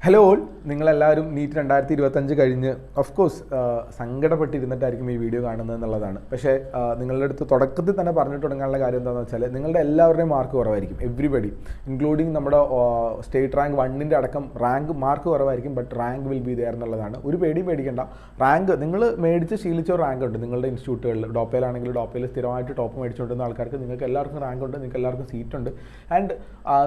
Hello all, നിങ്ങളെല്ലാവരും NEET 2025 കഴിഞ്ഞ് of course സങ്കടപ്പെട്ടിരുന്നിട്ടായിരിക്കും ഈ വീഡിയോ കാണുന്നത് എന്നുള്ളതാണ്. പക്ഷേ നിങ്ങളുടെ അടുത്ത് തുടക്കത്തിൽ തന്നെ പറഞ്ഞു തുടങ്ങാനുള്ള കാര്യം എന്താണെന്ന് വെച്ചാൽ നിങ്ങളുടെ എല്ലാവരുടെയും മാർക്ക് കുറവായിരിക്കും. എവ്രിബഡി ഇൻക്ലൂഡിങ് നമ്മുടെ സ്റ്റേറ്റ് റാങ്ക് 1ൻ്റെ അടക്കം മാർക്ക് കുറവായിരിക്കും. But rank will be there എന്നുള്ളതാണ്. ഒരു പേടിക്കേണ്ട. റാങ്ക് നിങ്ങൾ മേടിച്ച് ശീലിച്ച ഒരു റാങ്ക് ഉണ്ട് നിങ്ങളുടെ ഇൻസ്റ്റിറ്റ്യൂട്ടുകളിൽ. ഡോപ്പയിലാണെങ്കിൽ ഡോപ്പയിൽ സ്ഥിരമായിട്ട് ടോപ്പ് മേടിച്ചുകൊണ്ടിരുന്ന ആൾക്കാർക്ക് നിങ്ങൾക്ക് എല്ലാവർക്കും റാങ്ക് ഉണ്ട്, നിങ്ങൾക്ക് എല്ലാവർക്കും സീറ്റ് ഉണ്ട്. ആൻഡ്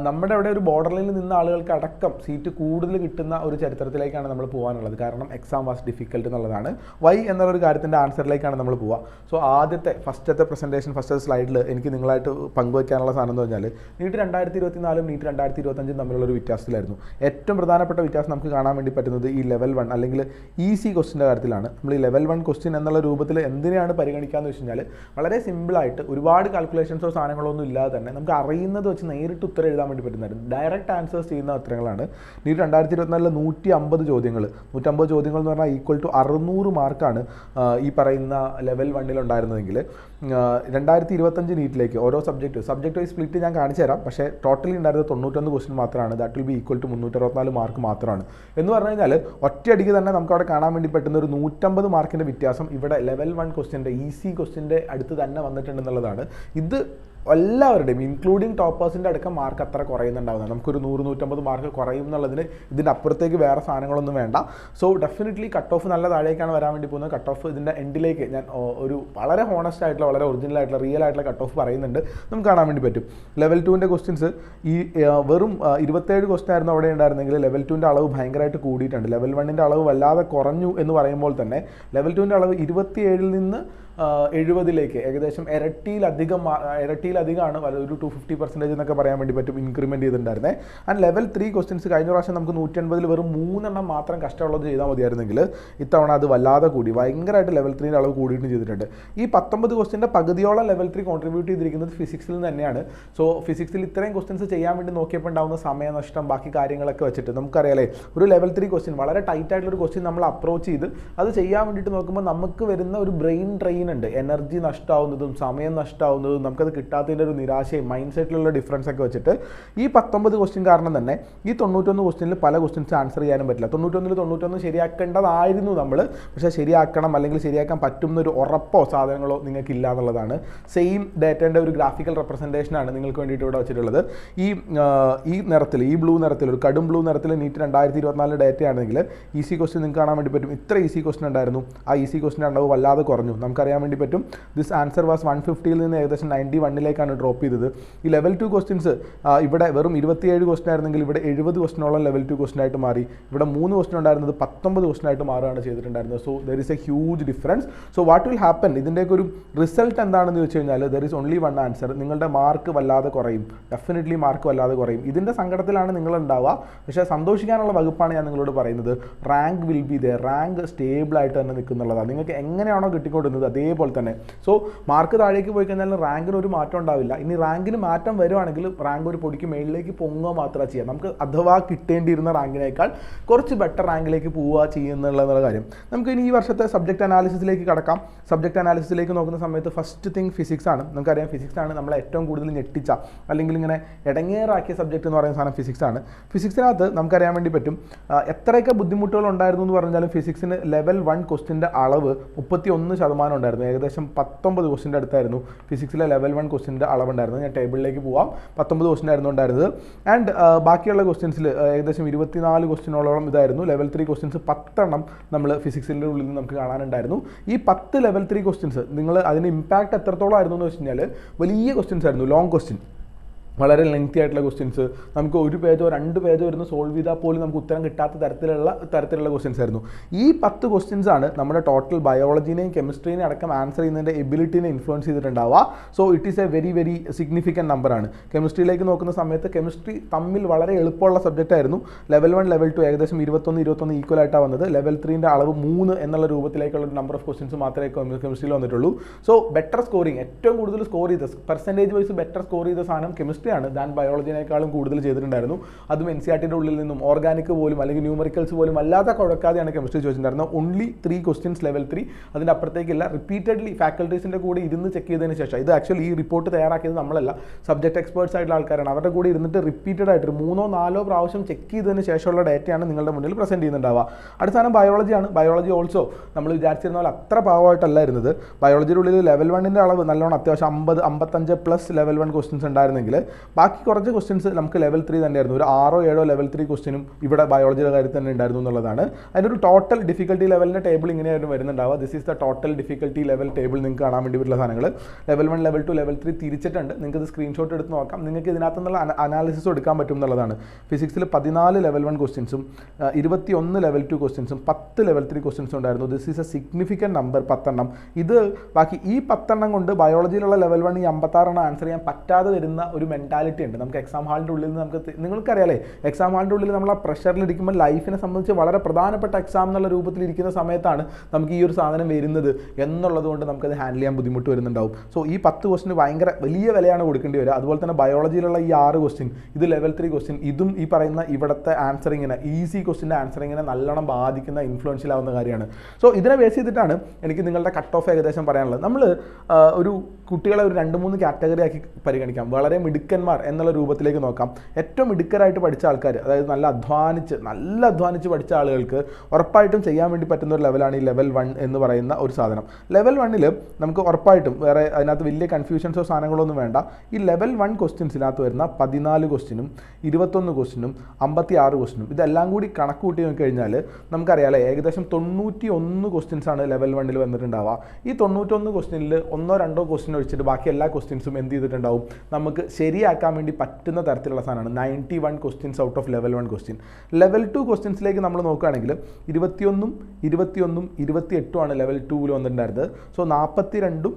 നമ്മുടെ അവിടെ ഒരു ബോർഡർ ലൈനിൽ നിന്ന ആളുകൾക്ക് അടക്കം സീറ്റ് കൂടുതൽ കിട്ടുന്ന ഒരു ചരിത്രത്തിലേക്കാണ് നമ്മൾ പോകാനുള്ളത്. കാരണം എക്സാം വാസ് ഡിഫിക്കൽട്ട് എന്നുള്ളതാണ്. വൈ എന്നുള്ളൊരു കാര്യത്തിൻ്റെ ആൻസറിലേക്കാണ് നമ്മൾ പോവുക. സോ ഫസ്റ്റത്തെ പ്രസൻറ്റേഷൻ, ഫസ്റ്റത്തെ സ്ലൈഡിൽ എനിക്ക് നിങ്ങളായിട്ട് പങ്കുവയ്ക്കാനുള്ള സാധനം എന്ന് പറഞ്ഞാൽ നീറ്റ് 2024 നീറ്റ് 2025 തമ്മിലുള്ളൊരു വ്യത്യാസത്തിലായിരുന്നു. ഏറ്റവും പ്രധാനപ്പെട്ട വ്യത്യാസം നമുക്ക് കാണാൻ വേണ്ടി പറ്റുന്നത് ഈ ലെവൽ 1 അല്ലെങ്കിൽ ഈസി ക്വസ്റ്റിൻ്റെ കാര്യത്തിലാണ്. നമ്മൾ ഈ ലെവൽ 1 ക്വസ്റ്റ്യൻ എന്നുള്ള രൂപത്തിൽ എന്തിനാണ് പരിഗണിക്കാമെന്ന് വെച്ച് കഴിഞ്ഞാൽ വളരെ സിമ്പിളായിട്ട് ഒരുപാട് കാൽക്കുലേഷൻസോ സാധനങ്ങളോ ഒന്നും ഇല്ലാതെ തന്നെ നമുക്ക് അറിയുന്നത് വെച്ച് നേരിട്ട് ഉത്തരം എഴുതാൻ വേണ്ടി പറ്റുന്നതായിരുന്നു. ഡയറക്റ്റ് ആൻസേഴ്സ് ചെയ്യുന്ന ഉത്തരങ്ങളാണ്. നീറ്റ് 2024 150 ചോദ്യങ്ങൾ എന്ന് പറഞ്ഞാൽ ഈക്വൽ ടു 600 മാർക്കാണ് ഈ പറയുന്ന ലെവൽ 1 ഉണ്ടായിരുന്നതെങ്കിൽ 2025 നീറ്റിലേക്ക് ഓരോ സബ്ജക്റ്റ് വൈസ് സ്പ്ലിറ്റ് ഞാൻ കാണിച്ചു തരാം. പക്ഷേ ടോട്ടലി ഉണ്ടായിരുന്നത് 91 ക്വസ്റ്റ്യൻ മാത്രമാണ്. That will be equal to 364 mark മാത്രമാണ്. എന്ന് പറഞ്ഞു കഴിഞ്ഞാൽ ഒറ്റയടിക്ക് തന്നെ നമുക്ക് അവിടെ കാണാൻ വേണ്ടി പറ്റുന്ന ഒരു 150 മാർക്കിൻ്റെ വ്യത്യാസം ഇവിടെ ലെവൽ 1 ക്വസ്റ്റ്യൻ്റെ ഈസി ക്വസ്റ്റ്യൻ്റെ അടുത്ത് തന്നെ വന്നിട്ടുണ്ടെന്നുള്ളതാണ്. ഇത് എല്ലാവരുടെയും ഇൻക്ലൂഡിങ് ടോപ്പേഴ്സിൻ്റെ അടക്കം മാർക്ക് അത്ര കുറയുന്നുണ്ടാവുന്നത്. നമുക്കൊരു 100-150 മാർക്ക് കുറയും എന്നുള്ളതിന് ഇതിൻ്റെ അപ്പുറത്തേക്ക് വേറെ സാധനങ്ങളൊന്നും വേണ്ട. സോ ഡെഫിനറ്റ്ലി കട്ട് ഓഫ് നല്ല താഴേക്കാണ് വരാൻ വേണ്ടി പോകുന്നത്. കട്ട് ഓഫ് ഇതിൻ്റെ എൻഡിലേക്ക് ഞാൻ ഒരു വളരെ ഹോണസ്റ്റ് ആയിട്ടുള്ള, വളരെ ഒറിജിനൽ ആയിട്ടുള്ള, റിയൽ ആയിട്ടുള്ള കട്ട് ഓഫ് പറയുന്നുണ്ട്. നമുക്ക് കാണാൻ വേണ്ടി പറ്റും. ലെവൽ 2ൻ്റെ ക്വസ്റ്റ്യൻസ് ഈ വെറും 27 ക്വസ്റ്റ്യൻ ആയിരുന്നു അവിടെ ഉണ്ടായിരുന്നെങ്കിൽ ലെവൽ 2ൻ്റെ അളവ് ഭയങ്കരമായിട്ട് കൂടിയിട്ടുണ്ട്. ലെവൽ 1ൻ്റെ അളവ് വല്ലാതെ കുറഞ്ഞു എന്ന് പറയുമ്പോൾ തന്നെ ലെവൽ 2ൻ്റെ അളവ് 27 നിന്ന് 70 ഏകദേശം ഇരട്ടിയിലധികമാണ്. ഒരു 250% എന്നൊക്കെ പറയാൻ വേണ്ടി പറ്റും ഇൻക്രിമെൻറ്റ് ചെയ്തിട്ടുണ്ടായിരുന്നത്. ആൻഡ് ലെവൽ 3 ക്വസ്റ്റ്യൻസ് കഴിഞ്ഞ പ്രാവശ്യം നമുക്ക് 180 വെറും 3 മാത്രം കഷ്ടമുള്ളത് ചെയ്താൽ മതിയായിരുന്നെങ്കിൽ ഇത്തവണ അത് വല്ലാതെ കൂടി ഭയങ്കരമായിട്ട് ലെവൽ 3ൻ്റെ അളവ് കൂടിയിട്ട് ചെയ്തിട്ടുണ്ട്. ഈ 19 ക്വസ്റ്റ്യൻ്റെ പകുതിയോളം ലെവൽ 3 കോൺട്രിബ്യൂട്ട് ചെയ്തിരിക്കുന്നത് ഫിസിക്സിൽ നിന്ന് തന്നെയാണ്. സോ ഫിസിക്സിൽ ഇത്രയും ക്വസ്റ്റ്യൻസ് ചെയ്യാൻ വേണ്ടി നോക്കിയപ്പോൾ ഉണ്ടാകുന്ന സമയനഷ്ടം, ബാക്കി കാര്യങ്ങളൊക്കെ വെച്ചിട്ട് നമുക്കറിയാലേ ഒരു ലെവൽ 3 ക്വസ്റ്റ്യൻ വളരെ ടൈറ്റ് ആയിട്ടുള്ളൊരു ക്വസ്റ്റ്യൻ നമ്മൾ അപ്രോച്ച് ചെയ്ത് അത് ചെയ്യാൻ വേണ്ടിയിട്ട് നോക്കുമ്പോൾ നമുക്ക് വരുന്ന ഒരു ബ്രെയിൻ ട്രെയിൻ ഉണ്ട്. എനർജി നഷ്ടമാവുന്നതും സമയം നഷ്ടമാവുന്നതും നമുക്കത് കിട്ടാത്തതിൻ്റെ ഒരു നിരാശയും മൈൻഡ് സെറ്റിലുള്ള ഡിഫറൻസ് ഒക്കെ വെച്ചിട്ട് ഈ 19 ക്വസ്റ്റ്യൻ കാരണം തന്നെ ഈ 91 ക്വസ്റ്റ്യനിൽ പല ക്വസ്റ്റ്യൻസ് ആൻസർ ചെയ്യാനും പറ്റില്ല. 91 ശരിയാക്കേണ്ടതായിരുന്നു നമ്മൾ. പക്ഷേ ശരിയാക്കണം അല്ലെങ്കിൽ ശരിയാക്കാൻ പറ്റുന്നൊരു ഉറപ്പോ സാധനങ്ങളോ നിങ്ങൾക്കില്ല എന്നുള്ളതാണ്. സെയിം ഡേറ്റേൻ്റെ ഒരു ഗ്രാഫിക്കൽ റെപ്രസെൻറ്റേഷനാണ് നിങ്ങൾക്ക് വേണ്ടിയിട്ട് ഇവിടെ വെച്ചിട്ടുള്ളത്. ഈ നിറത്തിൽ, ഈ ബ്ലൂ നിറത്തിൽ, ഒരു കടും ബ്ലൂ നിറത്തിൽ നീറ്റ് 2024 ഡേറ്റ ആണെങ്കിൽ ഈസി ക്വസ്റ്റ്യൻ നിങ്ങൾക്ക് കാണാൻ വേണ്ടി പറ്റും. ഇത്ര ഈസി ക്വസ്റ്റ്യൻ ഉണ്ടായിരുന്നു. ആ ഈസി ക്വസ്റ്റ്യൻ ഉണ്ടാവും വല്ലാതെ കുറഞ്ഞു. നമുക്കറിയാൻ വേണ്ടി പറ്റും. ദിസ് ആൻസർ വാസ് 150ൽ നിന്ന് ഏകദേശം 91ലേക്കാണ് ഡ്രോപ്പ് ചെയ്തത്. ഈ ലെവൽ 2 ക്വസ്റ്റ്യൻസ് ഇവിടെ വെറും 27 ക്വസ്റ്റ്യൻ ആയിരുന്നെങ്കിൽ ഇവിടെ 70 ക്വസ്റ്റ്യനോളം ലെവൽ 2 ക്വസ്റ്റ്യൻ ആയിട്ട് മാറി. ഇവിടെ 3 ക്വസ്റ്റ്യൻ ഉണ്ടായിരുന്നത് 19 ക്വസ്റ്റ്യൻ ആയിട്ട് മാറുകയാണ് ചെയ്തിട്ടുണ്ടായിരുന്നത്. So there is A huge difference. So what will happen, ഇതിൻ്റെയൊക്കെ ഒരു റിസൾട്ട് എന്താണെന്ന് ചോദിച്ചു കഴിഞ്ഞാൽ there is only one answer. നിങ്ങളുടെ മാർക്ക് വല്ലാതെ കുറയും. ഡെഫിനറ്റ്ലി മാർക്ക് വല്ലാതെ കുറയും. ഇതിൻ്റെ സങ്കടത്തിലാണ് നിങ്ങൾ ഉണ്ടാവുക. പക്ഷേ സന്തോഷിക്കാനുള്ള വകുപ്പാണ് ഞാൻ നിങ്ങളോട് പറയുന്നത്. Rank will be there. Rank സ്റ്റേബിളായിട്ട് തന്നെ നിൽക്കുന്നുള്ളതാണ്. നിങ്ങൾക്ക് എങ്ങനെയാണോ കിട്ടിക്കൊണ്ടിരുന്നത് അതേപോലെ തന്നെ. സോ മാർക്ക് താഴേക്ക് പോയി കഴിഞ്ഞാൽ റാങ്കിന് ഒരു മാറ്റം ഉണ്ടാവില്ല. ഇനി റാങ്കിന് മാറ്റം വരുവാണെങ്കിൽ റാങ്ക് ഒരു പൊടിക്ക് മേളിലേക്ക് പൊങ്ങുക മാത്രമേ ചെയ്യാം. നമുക്ക് അഥവാ കിട്ടേണ്ടിയിരുന്ന റാങ്കിനേക്കാൾ കുറച്ച് ബെറ്റർ റാങ്കിലേക്ക് പോവുക ചെയ്യുന്നുള്ള കാര്യം. നമുക്ക് ഇനി ഈ വർഷത്തെ സബ്ജക്റ്റ് അനാലിസിസിലേക്ക് കടക്കാം. സബ്ജക്റ്റ് അനാലിസിസിലേക്ക് നോക്കുന്ന സമയത്ത് ഫസ്റ്റ് തിങ് ഫിസിക്സ് ആണ്. നമുക്കറിയാം ഫിസിക്സ് ആണ് നമ്മളെ ഏറ്റവും കൂടുതൽ ഞെട്ടിച്ച അല്ലെങ്കിൽ ഇങ്ങനെ ഇടങ്ങേറാക്കിയ സബ്ജക്റ്റ് എന്ന് പറയുന്ന സാധനം ഫിസിക്സ് ആണ്. ഫിസിക്സിനകത്ത് നമുക്കറിയാൻ വേണ്ടി പറ്റും എത്രയൊക്കെ ബുദ്ധിമുട്ടുകൾ ഉണ്ടായിരുന്നു എന്ന് പറഞ്ഞാലും ഫിസിക്സിന് ലെവൽ 1 ക്വസ്റ്റ്യൻ്റെ അളവ് 31% ഉണ്ടായിരുന്നു. ഏകദേശം 19 ക്വസ്റ്റ്യൻ്റെ അടുത്തായിരുന്നു ഫിസിക്സിലെ ലെവൽ 1 ക്വസ്റ്റ്യൻ്റെ അളവുണ്ടായിരുന്നത്. ഞാൻ ടേബിളിലേക്ക് പോവാം. 19 ക്വസ്റ്റ്യൻ ആയിരുന്നു ഉണ്ടായിരുന്നത്. ആൻഡ് ബാക്കിയുള്ള ക്വസ്റ്റ്യൻസിൽ ഏകദേശം 24 ക്വസ്റ്റ്യനോളം ഇതായിരുന്നു. ലെവൽ 3 ക്വസ്റ്റ്യൻസ് 10 നമ്മൾ ഫിസിക്സിൻ്റെ ഉള്ളിൽ നിന്ന് നമുക്ക് കാണാനുണ്ടായിരുന്നു. ഈ 10 ലെവൽ 3 ക്വസ്റ്റ്യൻസ് നിങ്ങൾ അതിന് ഇമ്പാക്റ്റ് എത്രത്തോളം ആയിരുന്നു എന്ന് വെച്ച് കഴിഞ്ഞാൽ വലിയ ക്വസ്റ്റ്യൻസ് ആയിരുന്നു. ലോങ് ക്വസ്റ്റ്യൻ, വളരെ ലെങ്തി ആയിട്ടുള്ള ക്വസ്റ്റ്യൻസ്. നമുക്ക് 1 പേജോ 2 പേജോ ഇരുന്ന് സോൾവ് ചെയ്താൽ പോലും നമുക്ക് ഉത്തരം കിട്ടാത്ത തരത്തിലുള്ള ക്വസ്റ്റ്യൻസ് ആയിരുന്നു. ഈ 10 ക്വസ്റ്റ്യൻസ് ആണ് നമ്മുടെ ടോട്ടൽ ബയോളജിനെയും കെമിസ്ട്രീനെയും അടക്കം ആൻസർ ചെയ്യുന്നതിൻ്റെ എബിലിറ്റിനെ ഇൻഫ്ലുവൻസ് ചെയ്തിട്ടുണ്ടാവുക. So it is a very very significant നമ്പറാണ്. കെമിസ്ട്രിയിലേക്ക് നോക്കുന്ന സമയത്ത് കെമിസ്ട്രി തമ്മിൽ വളരെ എളുപ്പമുള്ള സബ്ജക്റ്റ് ആയിരുന്നു. ലെവൽ 1 ലെവൽ 2 ഏകദേശം 21 ഈക്വൽ ആയിട്ടാണ് വന്നത്. ലെവൽ 3ൻ്റെ അളവ് 3 എന്നുള്ള രൂപത്തിലേക്കുള്ള നമ്പർ ഓഫ് ക്വസ്റ്റ്യൻസ് മാത്രമേ കെമിസ്ട്രിയിൽ വന്നിട്ടുള്ളൂ. സോ ബെറ്റർ സ്കോറിങ്, ഏറ്റവും കൂടുതൽ സ്കോർ ചെയ്ത പെർസെൻറ്റേജ് വൈസ് ബെറ്റർ സ്കോർ ചെയ്ത സാധനം കെമിസ്ട്രി ആണ് ദാൻ ബയോളജിനേക്കാളും കൂടുതൽ ചെയ്തിട്ടുണ്ടായിരുന്നു. അതും NCERT ഉള്ളിൽ നിന്നും ഓർഗാനിക് പോലും അല്ലെങ്കിൽ ന്യൂമറിക്കൽസ് പോലും അല്ലാതെ കുഴക്കാതെയാണ് കെമിസ്ട്രി ചോദിച്ചിട്ടുണ്ടായിരുന്നത്. ഓൺലി 3 ക്വസ്റ്റ്യൻസ് ലെവൽ 3, അതിൻ്റെ അപ്പുറത്തേക്കില്ല. റിപ്പീറ്റഡ്ലി ഫാക്കൽറ്റീസിൻ്റെ കൂടെ ഇരുന്ന് ചെക്ക് ചെയ്തതിന് ശേഷം, ഇത് ആക്ച്വലി ഈ റിപ്പോർട്ട് തയ്യാറാക്കിയത് നമ്മളല്ല, സബ്ജക്ട് എക്സ്പേർട്സ് ആയിട്ടുള്ള ആൾക്കാരാണ്. അവരുടെ കൂടെ ഇരുന്നിട്ട് റിപ്പീറ്റഡ് ആയിട്ട് 3-4 പ്രാവശ്യം ചെക്ക് ചെയ്തതിന് ശേഷമുള്ള ഡേറ്റയാണ് നിങ്ങളുടെ മുന്നിൽ പ്രസൻറ്റ് ചെയ്യുന്നുണ്ടാവുക. അടുത്ത സാധനം ബയോളജിയാണ്. ബയോളജി ഓൾസോ നമ്മൾ വിചാരിച്ചിരുന്ന പോലെ അത്ര പാവമായിട്ടല്ല ഇരുന്നത്. ബയോളജിയുടെ ഉള്ളിൽ ലെവൽ 1ൻ്റെ അളവ് നല്ലോണം അത്യാവശ്യം 50-55+ ലെവൽ 1 ക്വസ്റ്റ്യൻസ് ഉണ്ടായിരുന്നെങ്കിൽ ബാക്കി കുറച്ച് ക്വസ്റ്റ്യൻസ് നമുക്ക് ലെവൽ 3 തന്നെയായിരുന്നു. ഒരു 6-7 ലെവൽ 3 ക്വസ്റ്റ്യനും ഇവിടെ ബയോളജിയുടെ കാര്യത്തിൽ തന്നെ ഉണ്ടായിരുന്നു എന്നുള്ളതാണ്. അതിനൊരു ടോട്ടൽ ഡിഫിക്കൽട്ടി ലെവലിൻ്റെ ടേബിൾ ഇങ്ങനെയായിരുന്നു വരുന്നുണ്ടാവുക. This is the total difficulty level table നിങ്ങൾക്ക് കാണാൻ വേണ്ടി പറ്റുന്ന സാധനങ്ങൾ. ലെവൽ 1, ലെവൽ 2, ലെവൽ 3 തിരിച്ചിട്ടുണ്ട്. നിങ്ങൾക്ക് ഇത് സ്ക്രീൻഷോട്ട് എടുത്ത് നോക്കാം. നിങ്ങൾക്ക് ഇതിനകത്ത് നിന്നുള്ള അനാലിസിസ് എടുക്കാൻ പറ്റും എന്നുള്ളതാണ്. ഫിസിക്സിൽ 14 ലെവൽ 1 ക്വസ്റ്റ്യൻസും 21 ലെവൽ 2 ക്വസ്റ്റ്യൻസും 10 ലെവൽ 3 ക്വസ്റ്റ്യൻസും ഉണ്ടായിരുന്നു. This is A significant number, 10 എണ്ണം. ഇത് ബാക്കി ഈ 10 എണ്ണം കൊണ്ട് ബയോളജിയിലുള്ള ലെവൽ 1 ഈ 56 എണ്ണം ആൻസർ ചെയ്യാൻ പറ്റാതെ വരുന്ന ഒരു മെൻറ്റാലിറ്റി ഉണ്ട് നമുക്ക് എക്സാം ഹാളിൻ്റെ ഉള്ളിൽ നിന്ന്. നിങ്ങൾക്കറിയാലേ, എക്സാം ഹാളിൻ്റെ ഉള്ളിൽ നമ്മൾ ആ പ്രഷറിലിരിക്കുമ്പോൾ ലൈഫിനെ സംബന്ധിച്ച് വളരെ പ്രധാനപ്പെട്ട എക്സാം എന്നുള്ള രൂപത്തിലിരിക്കുന്ന സമയത്താണ് നമുക്ക് ഈ ഒരു സാധനം വരുന്നത് എന്നുള്ളത് കൊണ്ട് നമുക്കത് ഹാൻഡിൽ ചെയ്യാൻ ബുദ്ധിമുട്ട് വരുന്നുണ്ടാവും. സോ ഈ 10 ക്വസ്റ്റിന് ഭയങ്കര വലിയ വിലയാണ് കൊടുക്കേണ്ടി വരിക. അതുപോലെ തന്നെ ബയോളജിയിലുള്ള ഈ 6 ക്വസ്റ്റ്യൻ, ഇത് ലെവൽ 3 ക്വസ്റ്റ്യൻ, ഇതും ഈ പറയുന്ന ഇവിടുത്തെ ആൻസറിങ്ങിനെ, ഈസി ക്വസ്റ്റിൻ്റെ ആൻസറിങ്ങിനെ നല്ലോണം ബാധിക്കുന്ന, ഇൻഫ്ലുവൻഷ്യൽ ആവുന്ന കാര്യമാണ്. സോ ഇതിനെ ബേസ് ചെയ്തിട്ടാണ് എനിക്ക് നിങ്ങളുടെ കട്ട് ഓഫ് ഏകദേശം പറയാനുള്ളത്. നമ്മൾ ഒരു കുട്ടികളെ ഒരു 2-3 കാറ്റഗറി ആക്കി പരിഗണിക്കാം. വളരെ മിടുക്കന്മാർ എന്നുള്ള രൂപത്തിലേക്ക് നോക്കാം. ഏറ്റവും മിടുക്കരായിട്ട് പഠിച്ച ആൾക്കാർ, അതായത് നല്ല അധ്വാനിച്ച് പഠിച്ച ആളുകൾക്ക് ഉറപ്പായിട്ടും ചെയ്യാൻ വേണ്ടി പറ്റുന്ന ഒരു ലെവലാണ് ഈ ലെവൽ 1 എന്ന് പറയുന്ന ഒരു സാധനം. ലെവൽ 1ൽ നമുക്ക് ഉറപ്പായിട്ടും വേറെ അതിനകത്ത് വലിയ കൺഫ്യൂഷൻസോ സാധനങ്ങളൊന്നും വേണ്ട. ഈ ലെവൽ 1 ക്വസ്റ്റ്യൻസിനകത്ത് വരുന്ന 14 ക്വസ്റ്റ്യനും 21 ക്വസ്റ്റ്യനും 56 ക്വസ്റ്റ്യനും ഇതെല്ലാം കൂടി കണക്ക് കൂട്ടി നോക്കിക്കഴിഞ്ഞാൽ നമുക്കറിയാമല്ലേ, ഏകദേശം 91 ക്വസ്റ്റ്യൻസാണ് ലെവൽ 1ൽ വന്നിട്ടുണ്ടാവുക. ഈ 91 ക്വസ്റ്റ്യനിൽ 1-2 ക്വസ്റ്റ്യൻ ഒഴിച്ചിട്ട് ബാക്കി എല്ലാ ക്വസ്റ്റ്യൻസും എന്ത് ചെയ്തിട്ടുണ്ടാവും, നമുക്ക് ശരിയാക്കാൻ വേണ്ടി പറ്റുന്ന തരത്തിലുള്ള സാധനമാണ്. 91 questions out of level 1 question. Level 2 ക്വസ്റ്റ്യൻസിലേക്ക് നമ്മൾ നോക്കുകയാണെങ്കിൽ 21, 28 ആണ് ലെവൽ 2ൽ വന്നിട്ടുണ്ടായിരുന്നത്. സോ 42,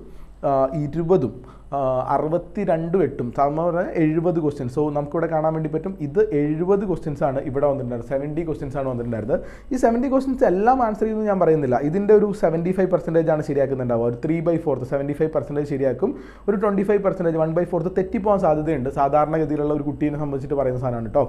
20, 62, 8 സാധാരണ 70 ക്വസ്റ്റ്യൻസ്. സോ നമുക്കിവിടെ കാണാൻ വേണ്ടി പറ്റും ഇത് 70 ക്വസ്റ്റ്യൻസ് ആണ് ഇവിടെ വന്നിട്ടുണ്ടായിരുന്നത്. 70 ക്വസ്റ്റ്യൻസ് ആണ് വന്നിട്ടുണ്ടായിരുന്നത്. ഈ 70 ക്വസ്റ്റ്യൻസ് എല്ലാം ആൻസർ ചെയ്യുന്നു ഞാൻ പറയുന്നില്ല. ഇതിൻ്റെ ഒരു 75% ആണ് ശരിയാക്കുന്നുണ്ടാവുക. ഒരു 3/4 75% ശരിയാക്കും. ഒരു 25% 1/4 തെറ്റിപ്പോകാൻ സാധ്യതയുണ്ട്. സാധാരണഗതിയിലുള്ള ഒരു കുട്ടീനെ സംബന്ധിച്ചിട്ട് പറയുന്ന സാധനമാണ് കേട്ടോ.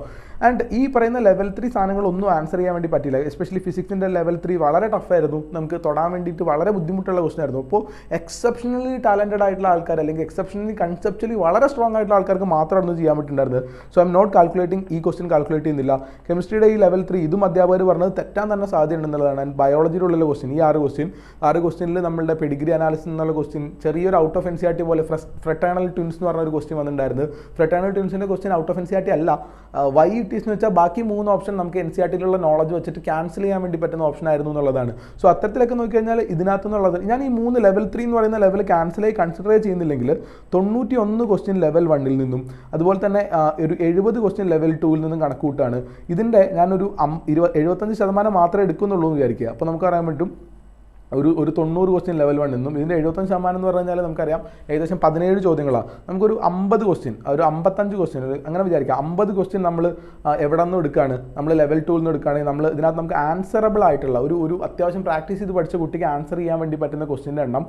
ആൻഡ് ഈ പറയുന്ന ലെവൽ 3 സാധനങ്ങളൊന്നും ആൻസർ ചെയ്യാൻ വേണ്ടി പറ്റില്ല. എസ്പെഷ്യലി ഫിസിക്സിൻ്റെ ലെവൽ 3 വളരെ ടഫായിരുന്നു. നമുക്ക് തൊടാൻ വേണ്ടിയിട്ട് വളരെ ബുദ്ധിമുട്ടുള്ള ക്വസ്റ്റൻ ആയിരുന്നു. അപ്പോൾ എക്സെപ്ഷണലി ടാലൻറ്റഡ് ആയിട്ടുള്ള ആൾക്കാർ, അല്ലെങ്കിൽ എക്സെപ്ഷണലി കൺസെപ്ച്വലി വളരെ സ്ട്രോങ് ആയിട്ടുള്ള ആൾക്കാർക്ക് മാത്രമാണ് ചെയ്യാൻ പറ്റുന്നുണ്ടായിരുന്നത്. So I am not calculating, ഈ ക്വസ്റ്റൻ കാൽക്കുലേറ്റ് ചെയ്യുന്നില്ല. കെമിസ്ട്രിയുടെ ഈ ലെവൽ 3 ഇതും അധ്യാപകർ പറഞ്ഞത് തെറ്റാൻ തന്നെ സാധ്യതയുണ്ടെന്നുള്ളതാണ്. ആൻഡ് ബയോളജിയുടെ ഉള്ള ക്വസ്റ്റൻ, ഈ 6 ക്വസ്റ്റനിൽ നമ്മളുടെ പെഡിഗ്രി അനാലിസിസ് എന്നുള്ള ക്വസ്റ്റൻ ചെറിയൊരു ഔട്ട് ഓഫ് NCERT പോലെ ഫ്രട്ടേണൽ ട്വിൻസ് എന്ന് പറഞ്ഞ ഒരു ക്വസ്റ്റൻ വന്നിട്ടുണ്ടായിരുന്നു. ഫ്രട്ടേണൽ ട്വിൻസിൻ്റെ ക്വസ്റ്റൻ ഔട്ട് ഓഫ് NCERT അല്ല. വൈ ഇറ്റ് ഈസ് എന്ന് വെച്ചാൽ ബാക്കി 3 ഓപ്ഷൻ നമുക്ക് NCERTയിലുള്ള നോളജ് വെച്ചിട്ട് ക്യാൻസൽ ചെയ്യാൻ വേണ്ടി പറ്റുന്ന ഓപ്ഷൻ ആയിരുന്നു എന്നുള്ളതാണ്. സോ അത്തരത്തിലൊക്കെ നോക്കിക്കഴിഞ്ഞാൽ ഇതിനകത്തുനിന്നുള്ളത് ഞാൻ ഈ 3 ലെവൽ 3 എന്ന് പറയുന്ന ലെവൽ ക്യാൻസലായി കൺസിഡർ ചെയ്യുന്നില്ലെങ്കിൽ 91 ക്വസ്റ്റ്യൻ ലെവൽ 1ൽ നിന്നും അതുപോലെ തന്നെ ഒരു 70 ക്വസ്റ്റ്യൻ ലെവൽ 2ൽ നിന്നും കണക്കൂട്ടാണ്. ഇതിൻ്റെ ഞാനൊരു 75% മാത്രമേ എടുക്കുന്നുള്ളൂ എന്ന് വിചാരിക്കുക. അപ്പോൾ നമുക്ക് അറിയാൻ പറ്റും ഒരു 90 ക്വസ്റ്റ്യൻ ലെവൽ 1 നിന്നും ഇതിൻ്റെ 75% എന്ന് പറഞ്ഞാൽ നമുക്കറിയാം ഏകദേശം 17 ചോദ്യങ്ങളാണ്. നമുക്കൊരു 50 ക്വസ്റ്റ്യൻ, ഒരു 55 ക്വസ്റ്റ്യൻ അങ്ങനെ വിചാരിക്കാം. 50 ക്വസ്റ്റ്യൻ നമ്മൾ എവിടെ നിന്ന് എടുക്കുകയാണ്, നമ്മൾ ലെവൽ 2ൽ നിന്ന് എടുക്കുകയാണെങ്കിൽ നമ്മൾ ഇതിനകത്ത് നമുക്ക് ആൻസറബിൾ ആയിട്ടുള്ള ഒരു അത്യാവശ്യം പ്രാക്ടീസ് ചെയ്ത് പഠിച്ച കുട്ടിക്ക് ആൻസർ ചെയ്യാൻ വേണ്ടി പറ്റുന്ന ക്വസ്റ്റ്യൻ്റെ എണ്ണം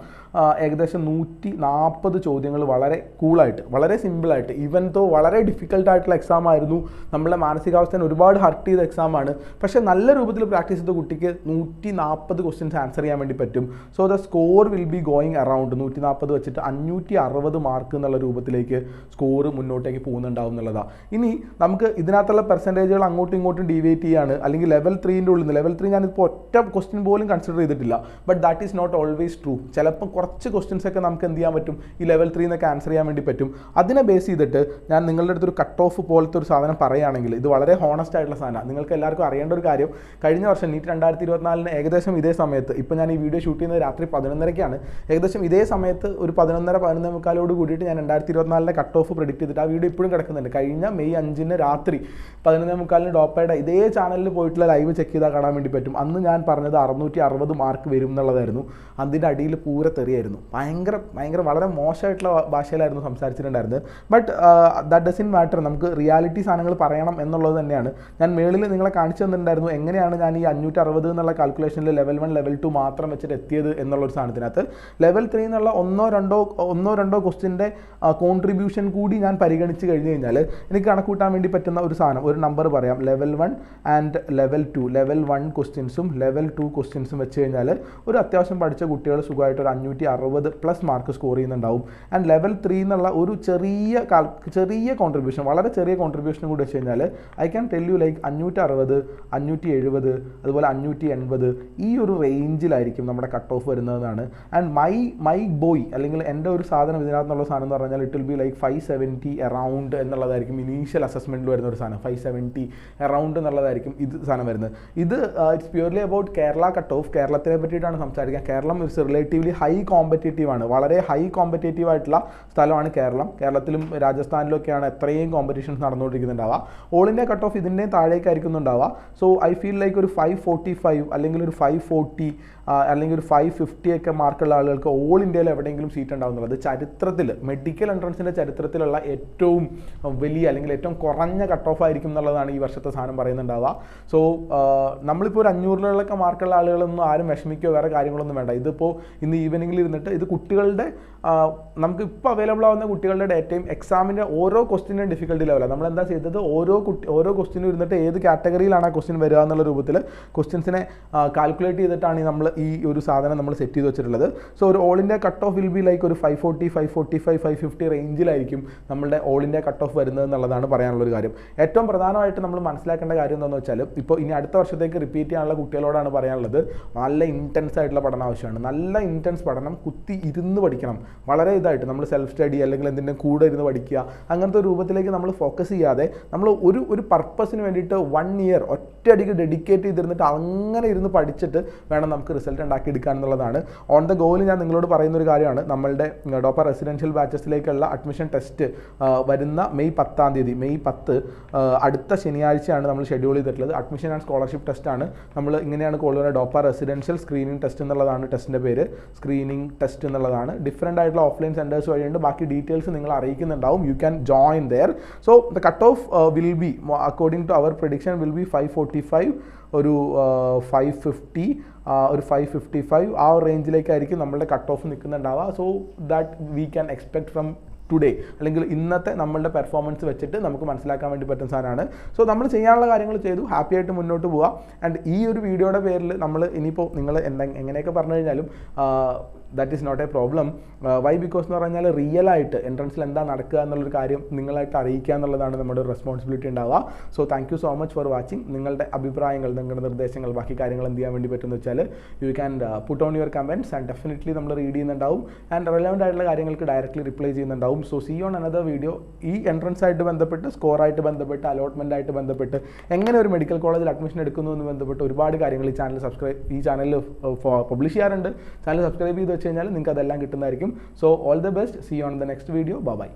ഏകദേശം 140 ചോദ്യങ്ങൾ വളരെ കൂളായിട്ട്, വളരെ സിമ്പിളായിട്ട്, ഈവൻ തോ വളരെ ഡിഫിക്കൽട്ടായിട്ടുള്ള എക്സാം ആയിരുന്നു, നമ്മളെ മാനസികാവസ്ഥയെ ഒരുപാട് ഹർട്ട് ചെയ്ത എക്സാമാണ്, പക്ഷേ നല്ല രൂപത്തിൽ പ്രാക്ടീസ് ചെയ്ത കുട്ടിക്ക് 140 ക്വസ്റ്റ്യൻസ് ആൻസർ ചെയ്യാൻ വേണ്ടി പറ്റും. So the score will be going around 140 വെച്ചിട്ട് 560 മാർക്ക് എന്നുള്ള രൂപത്തിലേക്ക് സ്കോർ മുന്നോട്ടേക്ക് പോകുന്നുണ്ടാവും എന്നുള്ളതാണ്. ഇനി നമുക്ക് ഇതിനകത്തുള്ള പെർസെൻറ്റേജുകൾ അങ്ങോട്ടും ഇങ്ങോട്ടും ഡീവേറ്റ് ചെയ്യാണ്, അല്ലെങ്കിൽ ലെവൽ 3ൻ്റെ ഉള്ളിൽ നിന്ന് ലെവൽ 3 ഞാനിപ്പോൾ ഒറ്റ ക്വസ്റ്റ്യൻ പോലും കൺസിഡർ ചെയ്തിട്ടില്ല. But that is not always true. ചിലപ്പം കുറച്ച് ക്വസ്റ്റ്യൻസ് ഒക്കെ നമുക്ക് എന്ത് ചെയ്യാൻ പറ്റും, ഈ ലെവൽ 3 എന്നൊക്കെ ആൻസർ ചെയ്യാൻ വേണ്ടി പറ്റും. അതിനെ ബേസ് ചെയ്തിട്ട് ഞാൻ നിങ്ങളുടെ അടുത്തൊരു കട്ട് ഓഫ് പോലത്തെ ഒരു സാധനം പറയുകയാണെങ്കിൽ, ഇത് വളരെ ഹോണസ്റ്റ് ആയിട്ടുള്ള സാധനമാണ്. നിങ്ങൾക്ക് എല്ലാവർക്കും അറിയേണ്ട ഒരു കാര്യം, കഴിഞ്ഞ വർഷം നീറ്റ് 2024 ഏകദേശം ഇതേ സമയത്ത്, ഇപ്പോൾ ഞാൻ ഈ വീഡിയോ ഷൂട്ട് ചെയ്യുന്നത് രാത്രി 11:30-ക്കാണ്, ഏകദേശം ഇതേ സമയത്ത് ഒരു 11:30-11:45 കൂടിയിട്ട് ഞാൻ 2024 കട്ട് ഓഫ് പ്രെഡിക്റ്റ് ചെയ്തിട്ട് ആ വീഡിയോ ഇപ്പോഴും കിടക്കുന്നുണ്ട്. കഴിഞ്ഞ മെയ് 5 രാത്രി 11:45 ഡോപ്പയുടെ ഇതേ ചാനലിൽ പോയിട്ടുള്ള ലൈവ് ചെക്ക് ചെയ്താൽ കാണാൻ വേണ്ടി പറ്റും. അന്ന് ഞാൻ പറഞ്ഞത് 660 മാർക്ക് വരും എന്നുള്ളതായിരുന്നു. അതിൻ്റെ അടിയിൽ പൂര തെറിയായിരുന്നു. ഭയങ്കര വളരെ മോശമായിട്ടുള്ള ഭാഷയിലായിരുന്നു സംസാരിച്ചിട്ടുണ്ടായിരുന്നത്. But that doesn't matter. നമുക്ക് റിയാലിറ്റി സാധനങ്ങൾ പറയണം എന്നുള്ളത് തന്നെയാണ്. ഞാൻ മേളിൽ നിങ്ങളെ കാണിച്ചു തന്നിട്ടുണ്ടായിരുന്നു എങ്ങനെയാണ് ഞാൻ ഈ 560 എന്നുള്ള കാൽക്കുലേഷനിൽ ലെവൽ 1 ലെവൽ 2 മാത്രം വെച്ചിട്ട് എത്തിയത് എന്നുള്ളൊരു സാധനത്തിനകത്ത് ലെവൽ 3 എന്നുള്ള ഒന്നോ രണ്ടോ ക്വസ്റ്റ്യൻ്റെ കോൺട്രിബ്യൂഷൻ കൂടി ഞാൻ പരിഗണിച്ച് കഴിഞ്ഞ് കഴിഞ്ഞാൽ എനിക്ക് കണക്കൂട്ടാൻ വേണ്ടി പറ്റുന്ന ഒരു സാധനം, ഒരു നമ്പർ പറയാം. ലെവൽ 1 ആൻഡ് ലെവൽ 2, ലെവൽ 1 ക്വസ്റ്റ്യൻസും ലെവൽ 2 ക്വസ്റ്റ്യൻസും വെച്ച് കഴിഞ്ഞാൽ ഒരു അത്യാവശ്യം പഠിച്ച കുട്ടികൾ സുഖമായിട്ട് ഒരു 560+ മാർക്ക് സ്കോർ ചെയ്യുന്നുണ്ടാവും. ആൻഡ് ലെവൽ 3 എന്നുള്ള ഒരു ചെറിയ കോൺട്രിബ്യൂഷൻ, വളരെ ചെറിയ കോൺട്രിബ്യൂഷൻ കൂടി വെച്ച് കഴിഞ്ഞാൽ I can tell you like 560, 570, അതുപോലെ 580 ഈ ഒരു റേഞ്ചിലായിരിക്കും നമ്മുടെ കട്ട് ഓഫ് വരുന്നതെന്നാണ്. ആൻഡ് മൈ ബോയ് അല്ലെങ്കിൽ എൻ്റെ ഒരു സാധനം ഇതിനകത്തുള്ള സാധനം എന്ന് പറഞ്ഞാൽ it will be like 570 around എന്നുള്ളതായിരിക്കും ഇനീഷ്യൽ അസസ്മെൻറ്റിൽ വരുന്ന ഒരു സാധനം. 570 അറൗണ്ട് എന്നുള്ളതായിരിക്കും ഇത് സാധനം വരുന്നത്. ഇത് it's purely about Kerala cut off. കേരളത്തിനെ പറ്റിയിട്ടാണ് സംസാരിക്കുക. കേരളം ഇറ്റ്സ് റിലേറ്റീവ്ലി ഹൈ കോമ്പറ്റേറ്റീവ് ആണ്, വളരെ ഹൈ കോമ്പറ്റേറ്റീവ് ആയിട്ടുള്ള സ്ഥലമാണ് കേരളം. കേരളത്തിലും രാജസ്ഥാനിലൊക്കെയാണ് എത്രയും കോമ്പറ്റീഷൻസ് നടന്നുകൊണ്ടിരിക്കുന്നുണ്ടാവുക. ഓൾ ഇന്ത്യ കട്ട് ഓഫ് ഇതിൻ്റെയും താഴേക്കായിരിക്കും ഉണ്ടാവുക. സോ ഐ ഫീൽ ലൈക്ക് ഒരു 545 അല്ലെങ്കിൽ ഒരു 540 അല്ലെങ്കിൽ ഒരു 550 ഒക്കെ മാർക്കുള്ള ആളുകൾക്ക് ഓൾ ഇന്ത്യയിൽ എവിടെയെങ്കിലും സീറ്റ് ഉണ്ടാവുന്നുള്ളത് ചരിത്രത്തിൽ, മെഡിക്കൽ എൻട്രൻസിൻ്റെ ചരിത്രത്തിലുള്ള ഏറ്റവും വലിയ അല്ലെങ്കിൽ ഏറ്റവും കുറഞ്ഞ കട്ട് ഓഫ് ആയിരിക്കും എന്നുള്ളതാണ് ഈ വർഷത്തെ സാധനം പറയുന്നുണ്ടാവുക. സോ നമ്മളിപ്പോൾ ഒരു 500-ലൊക്കെ മാർക്കുള്ള ആളുകളൊന്നും ആരും വിഷമിക്കുകയോ വേറെ കാര്യങ്ങളൊന്നും വേണ്ട. ഇതിപ്പോൾ ഇന്ന് ഈവനിങ്ങിൽ ഇരുന്നിട്ട് ഇത് കുട്ടികളുടെ നമുക്ക് ഇപ്പോൾ അവൈലബിൾ ആവുന്ന കുട്ടികളുടെ ഡേറ്റയും എക്സാമിൻ്റെ ഓരോ ക്വസ്റ്റിൻ്റെയും ഡിഫിക്കൽട്ടി ലെവലാണ്. നമ്മളെന്താ ചെയ്തത്, ഓരോ ക്വസ്റ്റിനും ഇരുന്നിട്ട് ഏത് കാറ്റഗറിയിലാണ് ആ ക്വസ്റ്റ്യൻ വരിക എന്നുള്ള രൂപത്തിൽ ക്വസ്റ്റ്യൻസിനെ കാൽക്കുലേറ്റ് ചെയ്തിട്ടാണ് നമ്മൾ ഈ ഒരു സാധനം നമ്മൾ സെറ്റ് ചെയ്ത് വെച്ചിട്ടുള്ളത്. സോ ഒരു all India cut off will be like ഒരു 540, 545, 550 റേഞ്ചിലായിരിക്കും നമ്മളുടെ ഓൾ ഇന്ത്യ കട്ട് ഓഫ് വരുന്നത് എന്നുള്ളതാണ് പറയാനുള്ളൊരു കാര്യം. ഏറ്റവും പ്രധാനമായിട്ട് നമ്മൾ മനസ്സിലാക്കേണ്ട കാര്യം എന്താണെന്ന് വെച്ചാൽ, ഇപ്പോൾ ഇനി അടുത്ത വർഷത്തേക്ക് റിപ്പീറ്റ് ചെയ്യാനുള്ള കുട്ടികളോടാണ് പറയാനുള്ളത്, നല്ല ഇൻറ്റൻസ് ആയിട്ടുള്ള പഠനം ആവശ്യമാണ്. നല്ല ഇൻറ്റൻസ് പഠനം, കുത്തി ഇരുന്ന് പഠിക്കണം. വളരെ ഇതായിട്ട് നമ്മൾ സെൽഫ് സ്റ്റഡി അല്ലെങ്കിൽ എന്തിൻ്റെ കൂടെ ഇരുന്ന് പഠിക്കുക, അങ്ങനത്തെ രൂപത്തിലേക്ക് നമ്മൾ ഫോക്കസ് ചെയ്യാതെ നമ്മൾ ഒരു പർപ്പസിന് വേണ്ടിയിട്ട് 1 ഇയർ ഒറ്റയടിക്ക് ഡെഡിക്കേറ്റ് ചെയ്തിരുന്നിട്ട് അങ്ങനെ ഇരുന്ന് പഠിച്ചിട്ട് വേണം നമുക്ക് റിസൾട്ട് ഉണ്ടാക്കിയെടുക്കുക എന്നുള്ളതാണ്. ഓൺ ദ ഗോയിൽ ഞാൻ നിങ്ങളോട് പറയുന്നൊരു കാര്യമാണ്, നമ്മളുടെ ഡോപ്പർ റെസിഡൻഷ്യൽ ബാച്ചസിലേക്കുള്ള അഡ്മിഷൻ ടെസ്റ്റ് വരുന്ന മെയ് 10 അടുത്ത ശനിയാഴ്ചയാണ് നമ്മൾ ഷെഡ്യൂൾ ചെയ്തിട്ടുള്ളത്. അഡ്മിഷൻ ആൻഡ് സ്കോളർഷിപ്പ് ടെസ്റ്റാണ്. നമ്മൾ ഇങ്ങനെയാണ് കൊള്ളുന്നത്, ഡോപ്പർ റെസിഡൻഷ്യൽ സ്ക്രീനിങ് ടെസ്റ്റ് എന്നുള്ളതാണ് ടെസ്റ്റിൻ്റെ പേര്. സ്ക്രീനിങ് ടെസ്റ്റ് എന്നുള്ളതാണ്. ഡിഫറെൻ്റ് ആയിട്ടുള്ള ഓഫ്ലൈൻ സെൻറ്റേഴ്സ് വഴിയുണ്ട്. ബാക്കി ഡീറ്റെയിൽസ് നിങ്ങൾ അറിയിക്കുന്നുണ്ടാവും. You can join there. So the cut off will be according to അവർ പ്രഡിക്ഷൻ വിൽ ബി 545, ഒരു 550, ഒരു 555 ആ റേഞ്ചിലേക്കായിരിക്കും നമ്മളുടെ കട്ട് ഓഫ് നിൽക്കുന്നുണ്ടാവുക. So that we can expect from today, അല്ലെങ്കിൽ ഇന്നത്തെ നമ്മളുടെ പെർഫോമൻസ് വെച്ചിട്ട് നമുക്ക് മനസ്സിലാക്കാൻ വേണ്ടി പറ്റുന്ന സാധനമാണ്. സോ നമ്മൾ ചെയ്യാനുള്ള കാര്യങ്ങൾ ചെയ്തു, ഹാപ്പി ആയിട്ട് മുന്നോട്ട് പോവുക. ആൻഡ് ഈ ഒരു വീഡിയോയുടെ പേരിൽ നമ്മൾ ഇനിയിപ്പോൾ നിങ്ങൾ എങ്ങനെയൊക്കെ പറഞ്ഞു കഴിഞ്ഞാലും that is not a problem. Why because എന്ന് പറഞ്ഞാൽ റിയൽ ആയിട്ട് എൻട്രൻസിൽ എന്താ നടക്കുക എന്നുള്ളൊരു കാര്യം നിങ്ങളായിട്ട് അറിയിക്കുക എന്നുള്ളതാണ് നമ്മുടെ ഒരു റെസ്പോൺസിബിലിറ്റി ഉണ്ടാവുക. So thank you so much for watching. നിങ്ങളുടെ അഭിപ്രായങ്ങൾ, നിങ്ങളുടെ നിർദ്ദേശങ്ങൾ, ബാക്കി കാര്യങ്ങൾ എന്ത് ചെയ്യാൻ വേണ്ടി പറ്റുമെന്ന് വെച്ചാൽ you can put on your comments and definitely നമ്മൾ റീഡ് ചെയ്യുന്നുണ്ടാവും. ആൻഡ് റെലവൻ്റ് ആയിട്ടുള്ള കാര്യങ്ങൾക്ക് ഡയറക്റ്റ്ലി റിപ്ലൈ ചെയ്യുന്നുണ്ടാവും. So see on another video. ഈ എൻട്രൻസ് ആയിട്ട് ബന്ധപ്പെട്ട്, സ്കോറായിട്ട് ബന്ധപ്പെട്ട്, അലോട്ട്മെൻ്റ് ആയിട്ട് ബന്ധപ്പെട്ട്, എങ്ങനെ ഒരു മെഡിക്കൽ കോളേജിൽ അഡ്മിഷൻ എടുക്കുന്നു എന്ന് ബന്ധപ്പെട്ട് ഒരുപാട് കാര്യങ്ങൾ ഈ ചാനലിൽ പബ്ലിഷ് ചെയ്യാറുണ്ട്. ചാനൽ സബ്സ്ക്രൈബ് ചെയ്ത് വെച്ച് കഴിഞ്ഞാൽ നിങ്ങൾക്ക് അതെല്ലാം കിട്ടുന്നതായിരിക്കും. So all the best. See on the next video. By.